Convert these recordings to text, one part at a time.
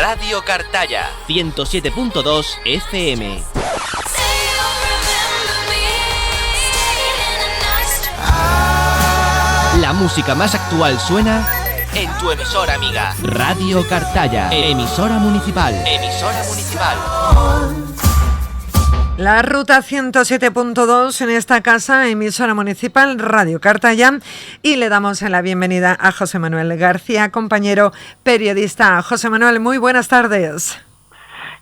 Radio Cartaya 107.2 FM. La música más actual suena en tu emisora amiga. Radio Cartaya, emisora municipal. Emisora municipal. La ruta 107.2 en esta casa, emisora municipal Radio Cartaya, y le damos la bienvenida a José Manuel García, compañero periodista. José Manuel, muy buenas tardes.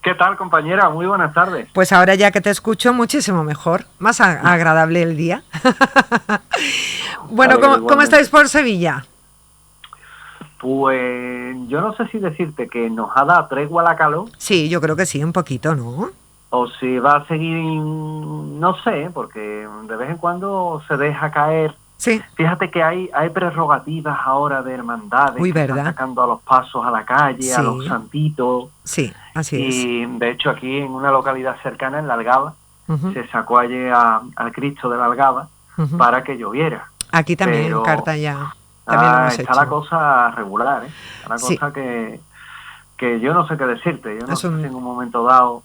¿Qué tal, compañera? Muy buenas tardes. Pues ahora ya que te escucho, muchísimo mejor, más agradable el día. Bueno, ¿cómo estáis por Sevilla? Pues yo no sé si decirte que nos ha dado tregua la calor. Sí, yo creo que sí, un poquito, ¿no? O si va a seguir, no sé, porque de vez en cuando se deja caer. Sí. Fíjate que hay prerrogativas ahora de hermandades. Uy, que ¿verdad? están sacando a los pasos a la calle, Sí. a los santitos. Sí, así es. Y de hecho aquí en una localidad cercana, en La Algaba, Uh-huh. se sacó ayer al Cristo de la Algaba Uh-huh. para que lloviera. Aquí también, Pero en Cartaya, también lo hemos está hecho. la cosa regular, ¿eh? Está la Sí. cosa que yo no sé qué decirte. Yo no Es sé si en un momento dado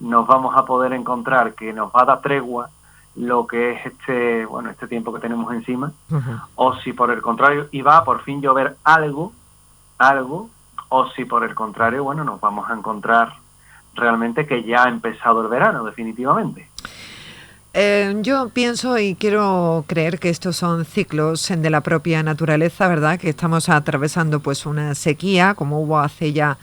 nos vamos a poder encontrar que nos va a dar tregua lo que es este tiempo que tenemos encima, Uh-huh. o si por el contrario iba a por fin llover algo, o si por el contrario, bueno, nos vamos a encontrar realmente que ya ha empezado el verano, definitivamente. Yo pienso y quiero creer que estos son ciclos de la propia naturaleza, ¿verdad? Que estamos atravesando pues una sequía, como hubo hace ya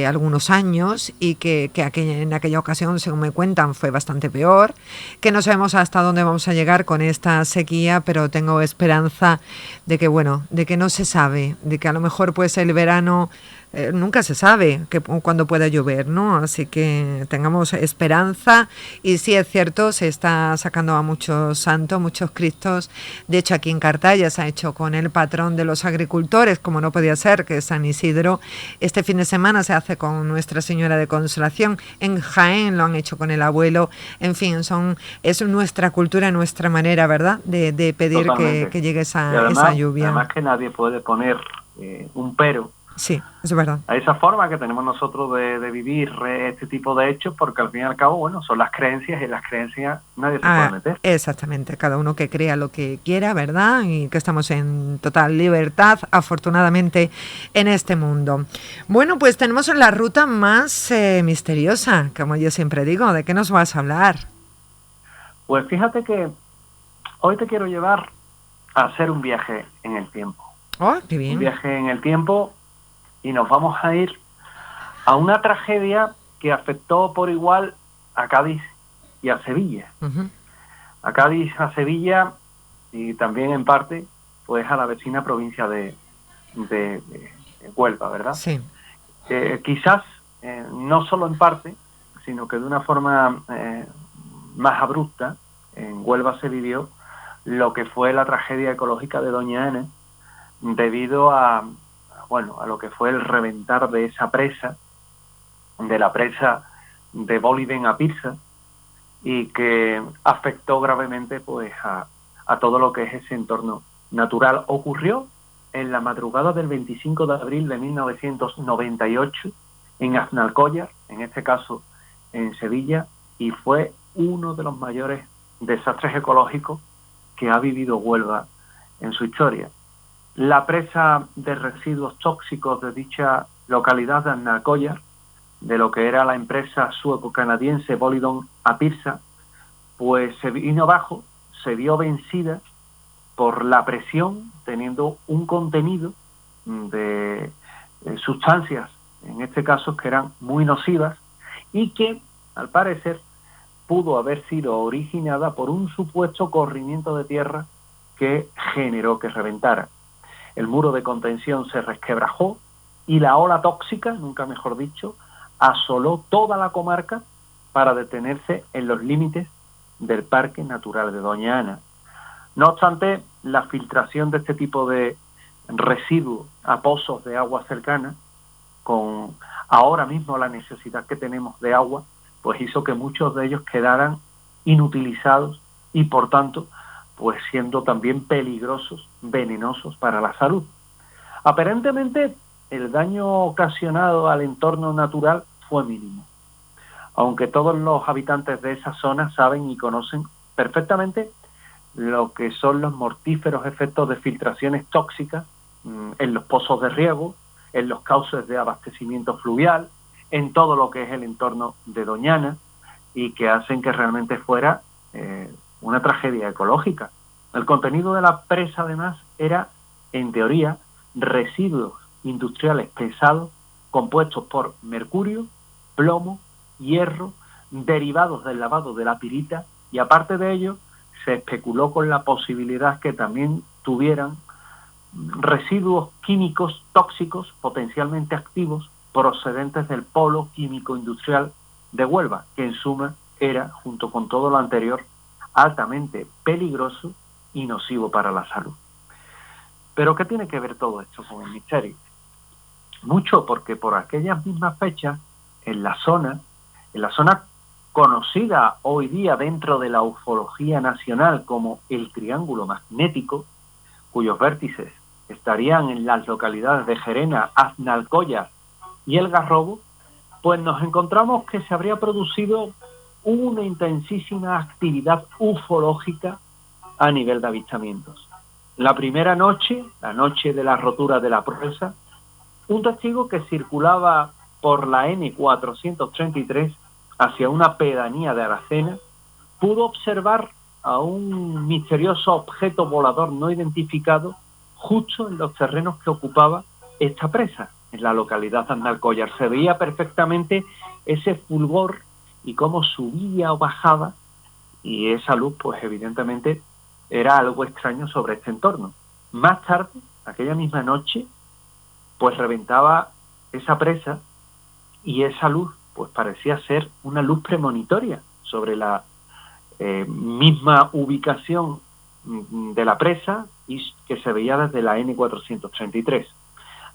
algunos años, y que en aquella ocasión, según me cuentan, fue bastante peor, que no sabemos hasta dónde vamos a llegar con esta sequía, pero tengo esperanza de que no se sabe, de que a lo mejor pues el verano nunca se sabe cuándo pueda llover, ¿no? Así que tengamos esperanza. Y sí, es cierto, se está sacando a muchos santos, muchos cristos. De hecho, aquí en Cartaya se ha hecho con el patrón de los agricultores, como no podía ser, que es San Isidro. Este fin de semana se hace con Nuestra Señora de Consolación. En Jaén lo han hecho con el abuelo. En fin, es nuestra cultura, nuestra manera, ¿verdad?, de pedir que llegue esa lluvia. Además que nadie puede poner un pero. Sí, es verdad. A esa forma que tenemos nosotros de vivir este tipo de hechos, porque al fin y al cabo, bueno, son las creencias, y en las creencias nadie se puede meter. Exactamente, cada uno que crea lo que quiera, ¿verdad? Y que estamos en total libertad, afortunadamente, en este mundo. Bueno, pues tenemos la ruta más misteriosa, como yo siempre digo. ¿De qué nos vas a hablar? Pues fíjate que hoy te quiero llevar a hacer un viaje en el tiempo. ¡Oh, qué bien! Un viaje en el tiempo. Y nos vamos a ir a una tragedia que afectó por igual a Cádiz y a Sevilla. Uh-huh. A Cádiz, a Sevilla y también en parte pues a la vecina provincia de Huelva, ¿verdad? Sí. Quizás no solo en parte, sino que de una forma más abrupta, en Huelva se vivió lo que fue la tragedia ecológica de Doña Ana, debido a lo que fue el reventar de esa presa, de la presa de Boliden a Pirsa, y que afectó gravemente pues a todo lo que es ese entorno natural. Ocurrió en la madrugada del 25 de abril de 1998 en Aznalcóllar, en este caso en Sevilla, y fue uno de los mayores desastres ecológicos que ha vivido Huelva en su historia. La presa de residuos tóxicos de dicha localidad de Aznalcóllar, de lo que era la empresa sueco-canadiense Boliden a Pirsa, pues se vino abajo, se vio vencida por la presión, teniendo un contenido de sustancias, en este caso que eran muy nocivas, y que, al parecer, pudo haber sido originada por un supuesto corrimiento de tierra que generó que reventara. El muro de contención se resquebrajó y la ola tóxica, nunca mejor dicho, asoló toda la comarca para detenerse en los límites del Parque Natural de Doña Ana. No obstante, la filtración de este tipo de residuos a pozos de agua cercana, con ahora mismo la necesidad que tenemos de agua, pues hizo que muchos de ellos quedaran inutilizados y, por tanto, pues siendo también peligrosos, venenosos para la salud. Aparentemente el daño ocasionado al entorno natural fue mínimo, aunque todos los habitantes de esa zona saben y conocen perfectamente lo que son los mortíferos efectos de filtraciones tóxicas en los pozos de riego, en los cauces de abastecimiento fluvial, en todo lo que es el entorno de Doñana, y que hacen que realmente fuera una tragedia ecológica. El contenido de la presa, además, era, en teoría, residuos industriales pesados compuestos por mercurio, plomo, hierro, derivados del lavado de la pirita, y aparte de ello, se especuló con la posibilidad que también tuvieran residuos químicos tóxicos potencialmente activos procedentes del polo químico industrial de Huelva, que en suma era, junto con todo lo anterior, altamente peligroso y nocivo para la salud. ¿Pero qué tiene que ver todo esto con el misterio? Mucho, porque por aquellas mismas fechas, en la zona conocida hoy día dentro de la ufología nacional como el Triángulo Magnético, cuyos vértices estarían en las localidades de Gerena, Aznalcóllar y El Garrobo, pues nos encontramos que se habría producido una intensísima actividad ufológica a nivel de avistamientos. La primera noche, la noche de la rotura de la presa, un testigo que circulaba por la N433 hacia una pedanía de Aracena pudo observar a un misterioso objeto volador no identificado justo en los terrenos que ocupaba esta presa, en la localidad de Aznalcóllar. Se veía perfectamente ese fulgor y cómo subía o bajaba, y esa luz, pues evidentemente, era algo extraño sobre este entorno. Más tarde, aquella misma noche, pues reventaba esa presa y esa luz, pues parecía ser una luz premonitoria sobre la misma ubicación de la presa y que se veía desde la N433.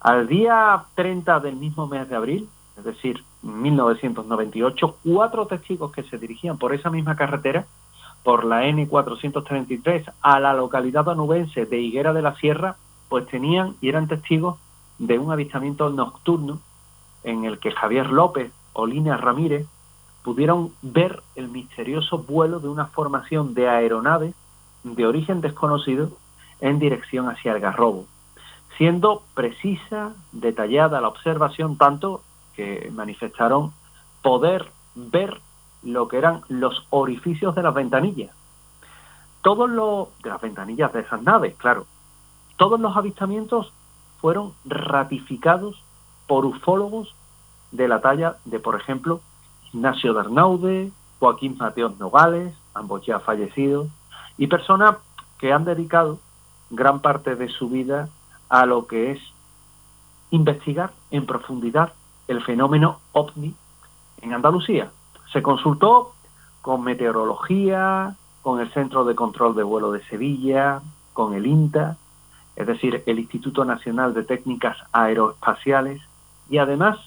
Al día 30 del mismo mes de abril, es decir, 1998, 4 testigos que se dirigían por esa misma carretera, por la N433, a la localidad onubense de Higuera de la Sierra, pues tenían y eran testigos de un avistamiento nocturno en el que Javier López o Lina Ramírez pudieron ver el misterioso vuelo de una formación de aeronaves de origen desconocido en dirección hacia el Garrobo, siendo precisa, detallada la observación, tanto que manifestaron poder ver lo que eran los orificios de las ventanillas. De las ventanillas de esas naves, claro. Todos los avistamientos fueron ratificados por ufólogos de la talla de, por ejemplo, Ignacio Bernaude, Joaquín Mateos Nogales, ambos ya fallecidos, y personas que han dedicado gran parte de su vida a lo que es investigar en profundidad el fenómeno OVNI en Andalucía. Se consultó con meteorología, con el Centro de Control de Vuelo de Sevilla, con el INTA, es decir, el Instituto Nacional de Técnicas Aeroespaciales, y además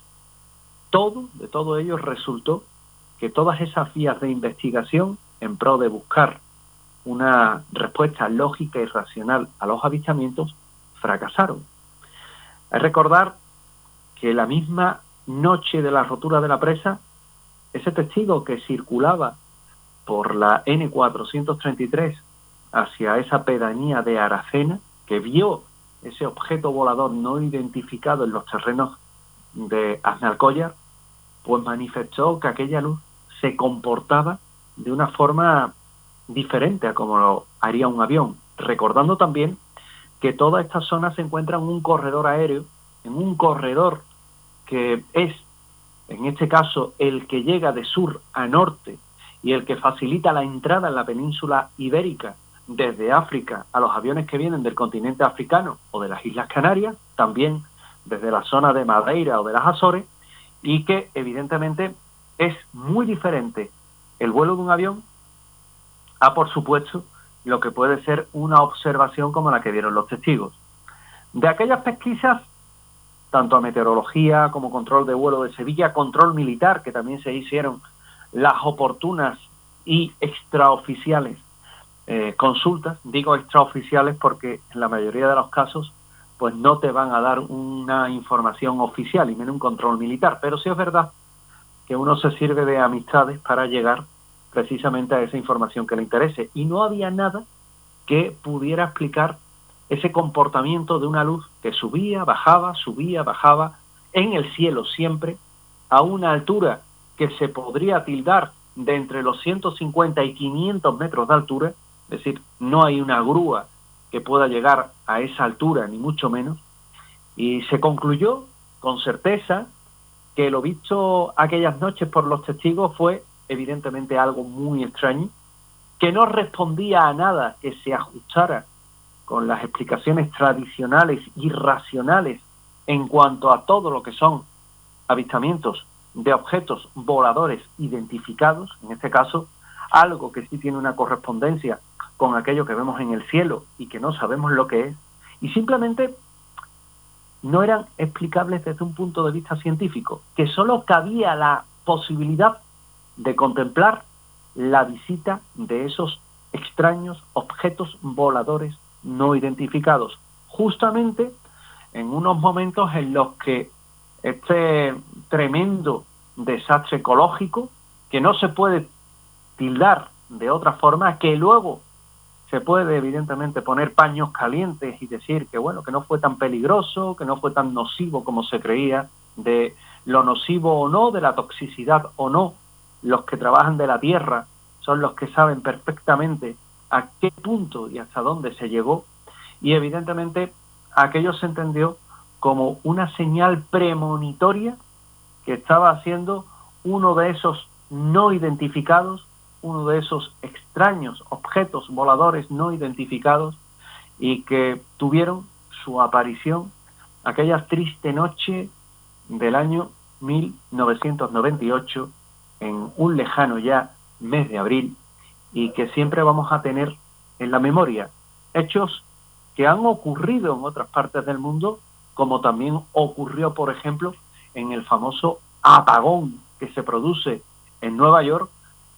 de todo ello resultó que todas esas vías de investigación en pro de buscar una respuesta lógica y racional a los avistamientos fracasaron. Hay que recordar que la misma noche de la rotura de la presa, ese testigo que circulaba por la N433 hacia esa pedanía de Aracena, que vio ese objeto volador no identificado en los terrenos de Aznalcóllar, pues manifestó que aquella luz se comportaba de una forma diferente a como lo haría un avión, recordando también que toda esta zona se encuentra en un corredor aéreo, en un corredor que es, en este caso, el que llega de sur a norte y el que facilita la entrada en la península ibérica desde África a los aviones que vienen del continente africano o de las Islas Canarias, también desde la zona de Madeira o de las Azores, y que evidentemente es muy diferente el vuelo de un avión a, por supuesto, lo que puede ser una observación como la que vieron los testigos. De aquellas pesquisas, tanto a meteorología como control de vuelo de Sevilla, control militar, que también se hicieron las oportunas y extraoficiales consultas, digo extraoficiales porque en la mayoría de los casos pues no te van a dar una información oficial y menos un control militar. Pero sí es verdad que uno se sirve de amistades para llegar precisamente a esa información que le interese. Y no había nada que pudiera explicar ese comportamiento de una luz que subía, bajaba, en el cielo siempre, a una altura que se podría tildar de entre los 150 y 500 metros de altura, es decir, no hay una grúa que pueda llegar a esa altura, ni mucho menos, y se concluyó con certeza que lo visto aquellas noches por los testigos fue evidentemente algo muy extraño, que no respondía a nada que se ajustara con las explicaciones tradicionales y racionales en cuanto a todo lo que son avistamientos de objetos voladores identificados, en este caso, algo que sí tiene una correspondencia con aquello que vemos en el cielo y que no sabemos lo que es, y simplemente no eran explicables desde un punto de vista científico, que solo cabía la posibilidad de contemplar la visita de esos extraños objetos voladores no identificados, justamente en unos momentos en los que este tremendo desastre ecológico, que no se puede tildar de otra forma, que luego se puede evidentemente poner paños calientes y decir que bueno, que no fue tan peligroso, que no fue tan nocivo como se creía, de lo nocivo o no, de la toxicidad o no. Los que trabajan de la tierra son los que saben perfectamente a qué punto y hasta dónde se llegó, y evidentemente aquello se entendió como una señal premonitoria que estaba haciendo uno de esos no identificados, uno de esos extraños objetos voladores no identificados, y que tuvieron su aparición aquella triste noche del año 1998 en un lejano ya mes de abril, y que siempre vamos a tener en la memoria. Hechos que han ocurrido en otras partes del mundo, como también ocurrió, por ejemplo, en el famoso apagón que se produce en Nueva York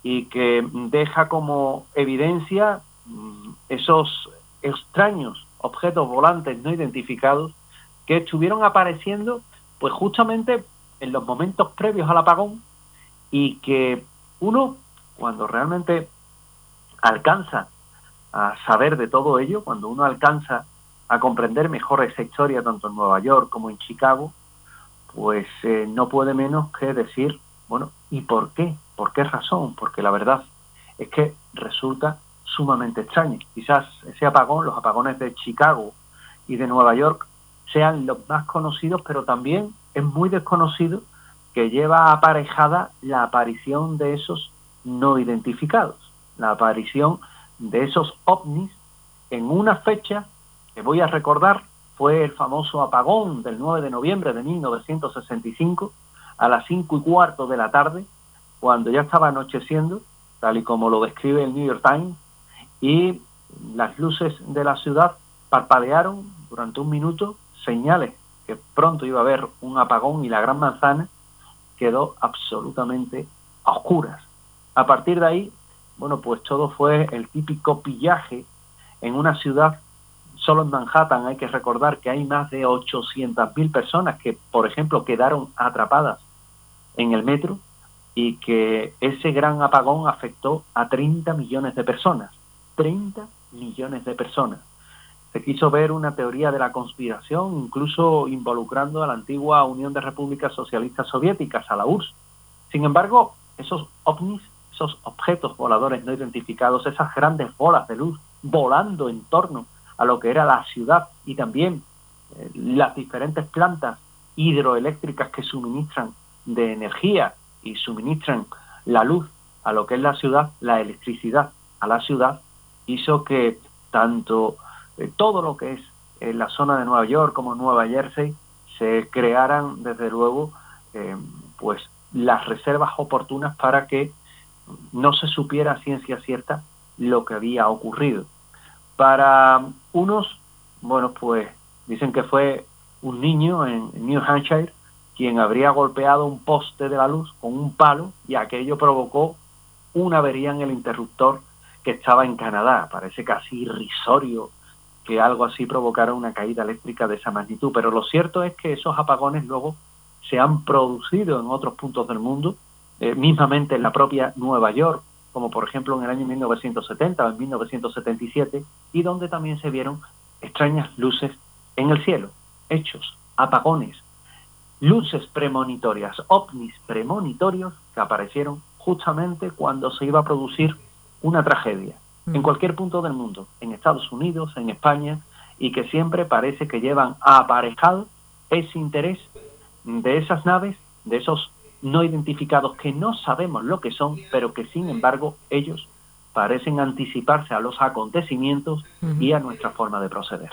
y que deja como evidencia esos extraños objetos volantes no identificados que estuvieron apareciendo pues justamente en los momentos previos al apagón, y que uno, cuando realmente alcanza a saber de todo ello, cuando uno alcanza a comprender mejor esa historia tanto en Nueva York como en Chicago, pues no puede menos que decir, bueno, ¿y por qué? ¿Por qué razón? Porque la verdad es que resulta sumamente extraño. Quizás ese apagón, los apagones de Chicago y de Nueva York, sean los más conocidos, pero también es muy desconocido que lleva aparejada la aparición de esos no identificados, la aparición de esos ovnis en una fecha que voy a recordar, fue el famoso apagón del 9 de noviembre de 1965 a las 5:15 de la tarde, cuando ya estaba anocheciendo, tal y como lo describe el New York Times, y las luces de la ciudad parpadearon durante un minuto, señales que pronto iba a haber un apagón, y la Gran Manzana quedó absolutamente a oscuras. A partir de ahí, bueno, pues todo fue el típico pillaje en una ciudad. Solo en Manhattan hay que recordar que hay más de 800.000 personas que, por ejemplo, quedaron atrapadas en el metro, y que ese gran apagón afectó a 30 millones de personas. 30 millones de personas. Se quiso ver una teoría de la conspiración, incluso involucrando a la antigua Unión de Repúblicas Socialistas Soviéticas, a la URSS. Sin embargo, esos ovnis, esos objetos voladores no identificados, esas grandes bolas de luz volando en torno a lo que era la ciudad, y también las diferentes plantas hidroeléctricas que suministran de energía y suministran la luz a lo que es la ciudad, la electricidad a la ciudad, hizo que tanto todo lo que es en la zona de Nueva York como Nueva Jersey se crearan desde luego pues las reservas oportunas para que no se supiera a ciencia cierta lo que había ocurrido. Para unos, bueno, pues dicen que fue un niño en New Hampshire quien habría golpeado un poste de la luz con un palo, y aquello provocó una avería en el interruptor que estaba en Canadá. Parece casi irrisorio que algo así provocara una caída eléctrica de esa magnitud. Pero lo cierto es que esos apagones luego se han producido en otros puntos del mundo, mismamente en la propia Nueva York, como por ejemplo en el año 1970 o en 1977, y donde también se vieron extrañas luces en el cielo, hechos, apagones, luces premonitorias, ovnis premonitorios que aparecieron justamente cuando se iba a producir una tragedia, en cualquier punto del mundo, en Estados Unidos, en España, y que siempre parece que llevan aparejado ese interés de esas naves, de esos no identificados que no sabemos lo que son, pero que sin embargo ellos parecen anticiparse a los acontecimientos y a nuestra forma de proceder.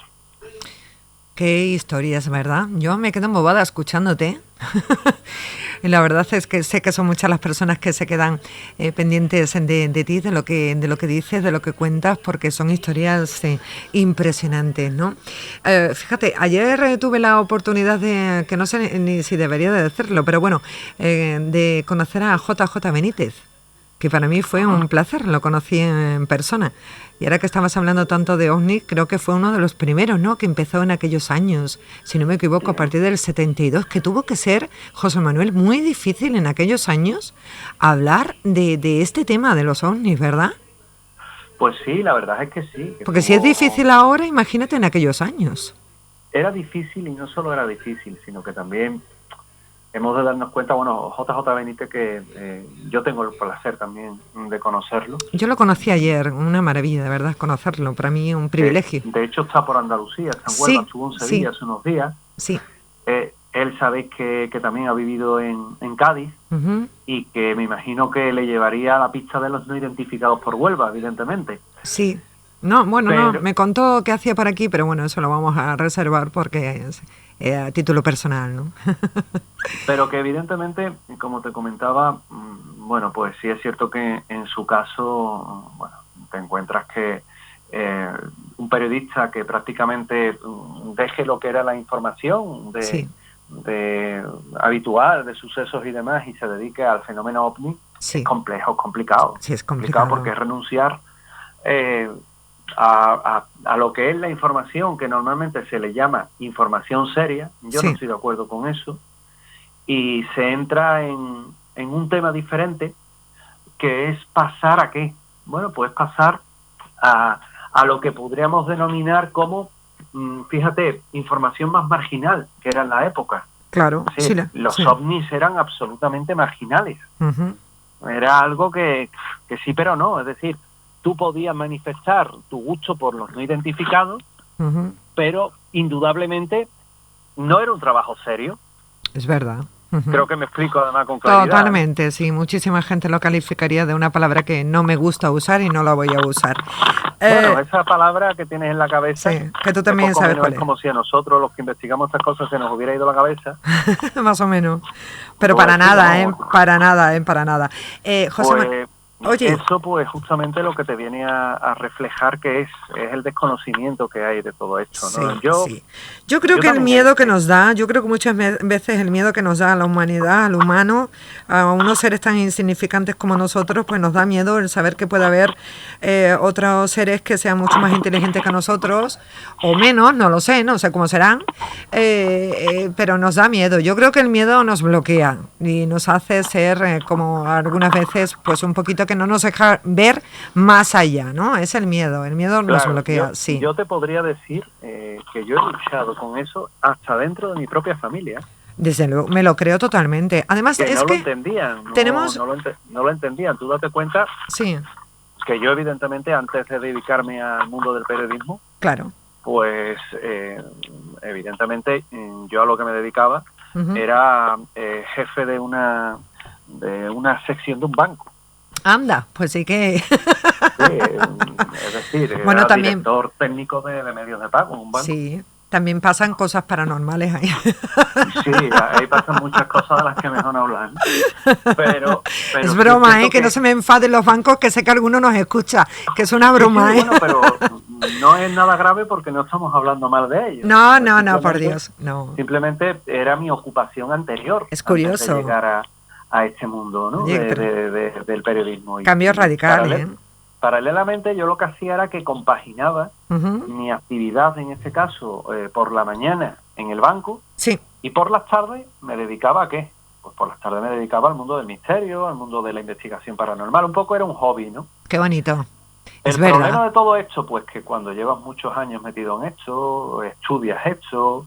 Qué historias, ¿verdad? Yo me quedo embobada escuchándote. Y la verdad es que sé que son muchas las personas que se quedan pendientes de ti, de lo que dices, de lo que cuentas, porque son historias impresionantes, ¿no? Fíjate, ayer tuve la oportunidad de, que no sé ni si debería de decirlo, pero bueno, de conocer a JJ Benítez, que para mí fue un placer, lo conocí en persona. Y ahora que estabas hablando tanto de OVNI, creo que fue uno de los primeros, ¿no?, que empezó en aquellos años, si no me equivoco, a partir del 72, que tuvo que ser, José Manuel, muy difícil en aquellos años hablar de este tema de los OVNIs, ¿verdad? Pues sí, la verdad es que sí. Porque si es difícil ahora, imagínate en aquellos años. Era difícil, y no solo era difícil, sino que también hemos de darnos cuenta, bueno, JJ Benítez, que yo tengo el placer también de conocerlo. Yo lo conocí ayer, una maravilla, de verdad, conocerlo, para mí un privilegio. De hecho está por Andalucía, está en Huelva, estuvo en Sevilla hace unos días. Sí. Él sabéis que también ha vivido en Cádiz, y que me imagino que le llevaría a la pista de los no identificados por Huelva, evidentemente. Sí. No, bueno, pero, no, me contó qué hacía por aquí, pero bueno, eso lo vamos a reservar porque es a título personal, ¿no? Pero que evidentemente, como te comentaba, bueno, pues sí es cierto que en su caso, bueno, te encuentras que un periodista que prácticamente deje lo que era la información de habitual, de sucesos y demás, y se dedique al fenómeno OVNI, es complejo, es complicado. Sí, es complicado. Porque es renunciar a lo que es la información, que normalmente se le llama información seria. Yo no estoy de acuerdo con eso, y se entra en un tema diferente, que es pasar ¿a qué? Bueno, pues pasar a lo que podríamos denominar como, fíjate, información más marginal, que era en la época. Claro, los ovnis eran absolutamente marginales. Era algo que sí pero no, es decir, tú podías manifestar tu gusto por los no identificados, pero indudablemente no era un trabajo serio. Es verdad. Creo que me explico además con claridad. Totalmente, sí. Muchísima gente lo calificaría de una palabra que no me gusta usar y no la voy a usar. Bueno, esa palabra que tienes en la cabeza, que tú también sabes cuál es. Es como si a nosotros, los que investigamos estas cosas, se nos hubiera ido la cabeza. Más o menos. Pero pues para nada, para nada. José Oye, eso pues justamente lo que te viene a reflejar que es el desconocimiento que hay de todo esto, ¿no? Yo creo que el miedo que nos da, yo creo que muchas veces el miedo que nos da a la humanidad, al humano, a unos seres tan insignificantes como nosotros, pues nos da miedo el saber que puede haber otros seres que sean mucho más inteligentes que nosotros, o menos, no sé cómo serán, pero nos da miedo. Yo creo que el miedo nos bloquea y nos hace ser, como algunas veces, pues un poquito que no nos deja ver más allá, ¿no? Es el miedo nos bloquea, Yo te podría decir que yo he luchado con eso hasta dentro de mi propia familia. Desde luego, me lo creo totalmente. Además, que no lo entendían, no lo entendían. Tú date cuenta que yo evidentemente, antes de dedicarme al mundo del periodismo, claro, pues evidentemente yo a lo que me dedicaba era jefe de una sección de un banco. Anda, pues sí que... es decir, bueno, era también director técnico de medios de pago en un banco. Sí, también pasan cosas paranormales ahí. Sí, ahí pasan muchas cosas de las que mejor no hablar. Pero es broma, que no se me enfaden los bancos, que sé que alguno nos escucha, que es una broma, Bueno, pero no es nada grave porque no estamos hablando mal de ellos. No, por Dios, no. Simplemente era mi ocupación anterior. Es curioso. Antes de llegar a este mundo, ¿no? Del periodismo. Cambio radical, paralelamente yo lo que hacía era que compaginaba mi actividad, en este caso, por la mañana en el banco, Sí. y por las tardes me dedicaba ¿a qué? Pues por las tardes me dedicaba al mundo del misterio, al mundo de la investigación paranormal. Un poco era un hobby, ¿no? Qué bonito. Es El verdad. problema de todo esto, pues que cuando llevas muchos años metido en esto, estudias esto,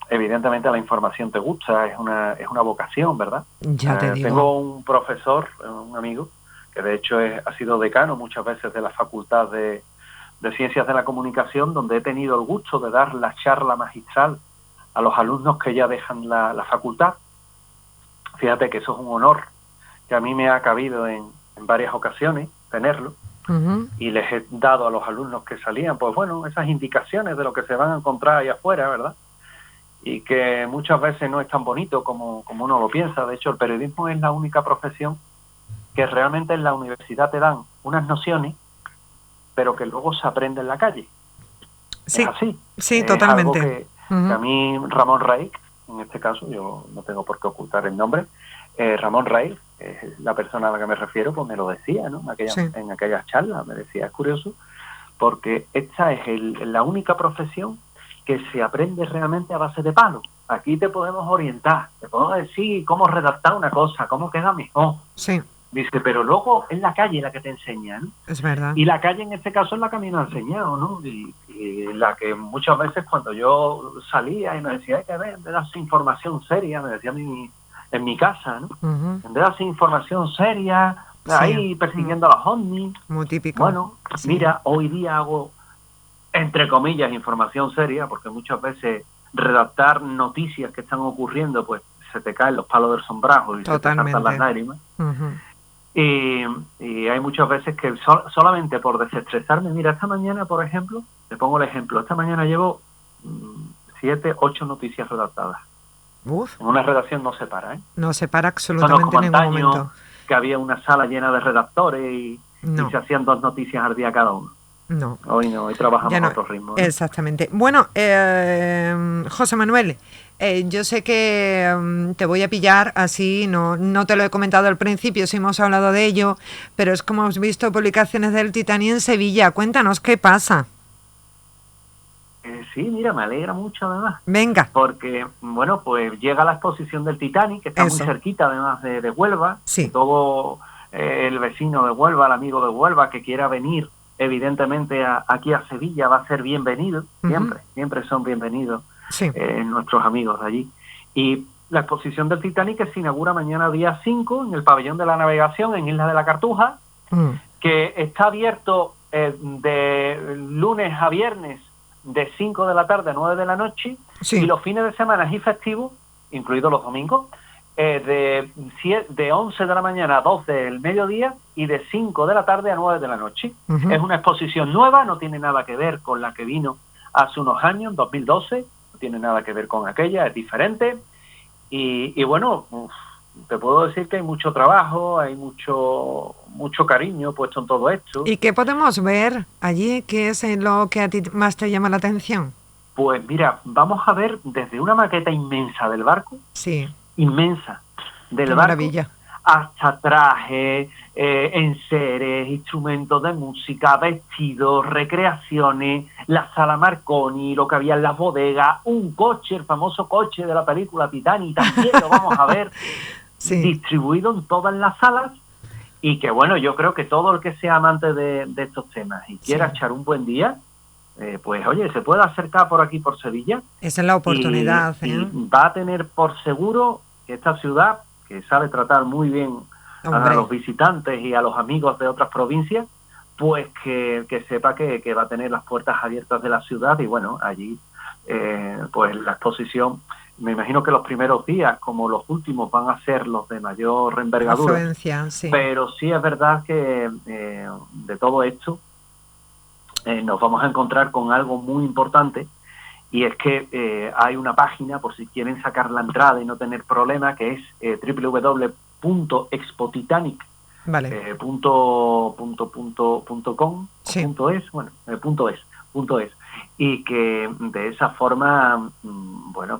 evidentemente la información te gusta, es una vocación, ¿verdad? Ya te digo. Tengo un profesor, un amigo, que de hecho ha sido decano muchas veces de la Facultad de Ciencias de la Comunicación, donde he tenido el gusto de dar la charla magistral a los alumnos que ya dejan la facultad. Fíjate que eso es un honor que a mí me ha cabido en varias ocasiones tenerlo, y les he dado a los alumnos que salían, pues bueno, esas indicaciones de lo que se van a encontrar ahí afuera, ¿verdad? Y que muchas veces no es tan bonito como uno lo piensa. De hecho, el periodismo es la única profesión que realmente en la universidad te dan unas nociones, pero que luego se aprende en la calle. Sí, es así. Sí, es totalmente. Algo que a mí, Ramón Raich, en este caso, yo no tengo por qué ocultar el nombre, Ramón Raich, es la persona a la que me refiero, pues me lo decía, ¿no? En aquellas charlas me decía, es curioso, porque esta es la única profesión que se aprende realmente a base de palos. Aquí te podemos orientar, te podemos decir cómo redactar una cosa, cómo queda mejor. Sí. Dice, pero luego es la calle la que te enseña, ¿no? Es verdad. Y la calle en este caso es la que a mí me ha enseñado, ¿no? Y la que muchas veces cuando yo salía y me decía, hay que ver, en vez de darse información seria, me decía en mi casa, ¿no? En vez de darse información seria, ahí persiguiendo a los ovnis. Muy típico. Bueno, mira, hoy día hago, entre comillas, información seria, porque muchas veces redactar noticias que están ocurriendo, pues se te caen los palos del sombrajo y se te saltan las lágrimas. Y hay muchas veces que solamente por desestresarme, mira, esta mañana, por ejemplo, te pongo el ejemplo, esta mañana llevo 7, 8 noticias redactadas. Uf. En una redacción no se para, ¿eh? No se para absolutamente en ningún momento. Que había una sala llena de redactores y se hacían 2 noticias al día cada uno. No. Hoy no, hoy trabajamos a otro ritmo, ¿no? Exactamente. Bueno, José Manuel, yo sé que te voy a pillar así, no te lo he comentado al principio, sí hemos hablado de ello, pero es como hemos visto publicaciones del Titanic en Sevilla. Cuéntanos qué pasa. Sí, mira, me alegra mucho además. Venga. Porque, bueno, pues llega la exposición del Titanic, que está muy cerquita además de Huelva. Sí. Todo el vecino de Huelva, el amigo de Huelva que quiera venir, evidentemente aquí a Sevilla va a ser bienvenido. Siempre son bienvenidos nuestros amigos de allí. Y la exposición del Titanic que se inaugura mañana día 5 en el pabellón de la navegación en Isla de la Cartuja, que está abierto de lunes a viernes de 5 de la tarde a 9 de la noche, y los fines de semana y festivos, incluidos los domingos, de 11 de la mañana a 12 del mediodía y de 5 de la tarde a 9 de la noche. Es una exposición nueva, no tiene nada que ver con la que vino hace unos años, en 2012, no tiene nada que ver con aquella, es diferente. Y bueno, te puedo decir que hay mucho trabajo, hay mucho cariño puesto en todo esto. ¿Y qué podemos ver allí? ¿Qué es lo que a ti más te llama la atención? Pues mira, vamos a ver desde una maqueta inmensa del barco, inmensa del barco, maravilla, hasta trajes, enseres, instrumentos de música, vestidos, recreaciones, la sala Marconi, lo que había en las bodegas, un coche, el famoso coche de la película Titanic, también lo vamos a ver distribuido en todas las salas. Y que bueno, yo creo que todo el que sea amante de estos temas y quiera echar un buen día, pues oye, se puede acercar por aquí, por Sevilla. Esa es la oportunidad. Y va a tener por seguro que esta ciudad, que sabe tratar muy bien a los visitantes y a los amigos de otras provincias, pues que sepa que va a tener las puertas abiertas de la ciudad. Y bueno, allí pues la exposición, me imagino que los primeros días, como los últimos, van a ser los de mayor envergadura. Pero sí es verdad que de todo esto nos vamos a encontrar con algo muy importante, y es que hay una página, por si quieren sacar la entrada y no tener problema, que es www.expotitanic.com.es, y que de esa forma, bueno,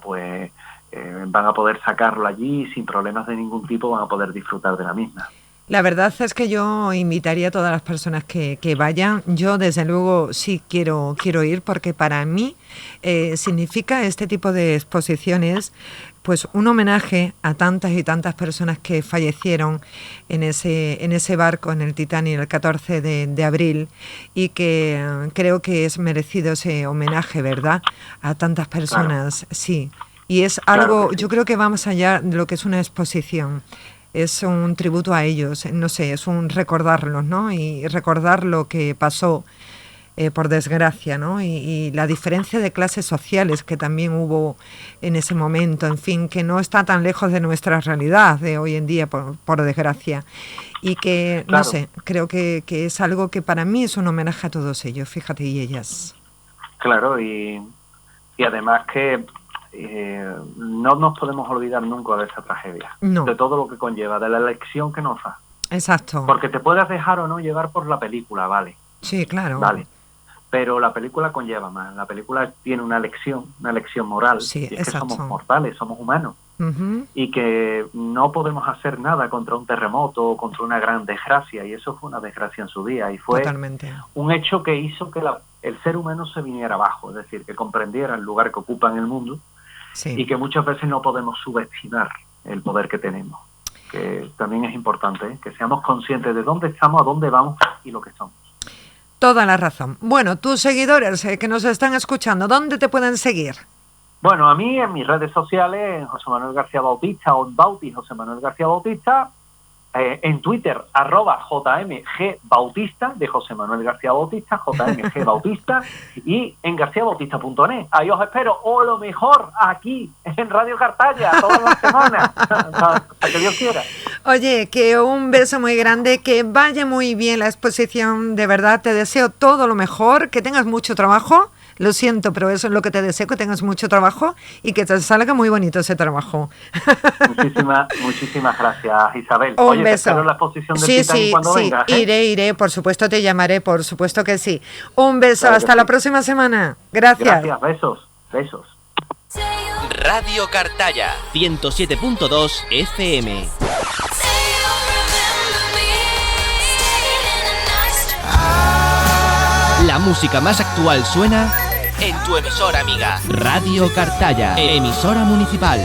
van a poder sacarlo allí sin problemas de ningún tipo, van a poder disfrutar de la misma. La verdad es que yo invitaría a todas las personas que vayan. Yo, desde luego, sí quiero ir porque para mí significa este tipo de exposiciones pues un homenaje a tantas y tantas personas que fallecieron en ese barco, en el Titanic, el 14 de abril, y que creo que es merecido ese homenaje, ¿verdad?, a tantas personas. Claro. Sí, y es algo, yo creo que va más allá de lo que es una exposición. Es un tributo a ellos, no sé, es un recordarlos, ¿no? Y recordar lo que pasó, por desgracia, ¿no? Y la diferencia de clases sociales que también hubo en ese momento, en fin, que no está tan lejos de nuestra realidad de hoy en día, por desgracia. Y que, claro, no sé, creo que es algo que para mí es un homenaje a todos ellos, fíjate, y ellas. Claro, y además que no nos podemos olvidar nunca de esa tragedia, no, de todo lo que conlleva, de la elección que nos da. Exacto. Porque te puedes dejar o no llevar por la película, vale. Sí, claro. Vale. Pero la película conlleva más. La película tiene una lección moral. Sí, y es exacto. que somos mortales, somos humanos. Uh-huh. Y que no podemos hacer nada contra un terremoto o contra una gran desgracia. Y eso fue una desgracia en su día. Y fue totalmente un hecho que hizo que el ser humano se viniera abajo. Es decir, que comprendiera el lugar que ocupa en el mundo. Sí. Y que muchas veces no podemos subestimar el poder que tenemos. Que también es importante, que seamos conscientes de dónde estamos, a dónde vamos y lo que somos. Toda la razón. Bueno, tus seguidores que nos están escuchando, ¿dónde te pueden seguir? Bueno, a mí en mis redes sociales, en José Manuel García Bautista o en Bauti José Manuel García Bautista, en Twitter, @JMGBautista, de José Manuel García Bautista, JMG Bautista, y en garciabautista.net. Ahí os espero, o lo mejor, aquí, en Radio Cartaya, todas las semanas, para que Dios quiera. Oye, que un beso muy grande, que vaya muy bien la exposición, de verdad, te deseo todo lo mejor, que tengas mucho trabajo. Lo siento, pero eso es lo que te deseo, que tengas mucho trabajo y que te salga muy bonito ese trabajo. Muchísimas gracias, Isabel. Un beso. Te espero en la exposición del Titanic cuando vengas. Iré, por supuesto te llamaré, por supuesto que sí. Un beso, claro, hasta la próxima semana. Gracias. Gracias, besos. Radio Cartaya, 107.2 FM. La música más actual suena en tu emisora amiga. Radio Cartaya, emisora municipal.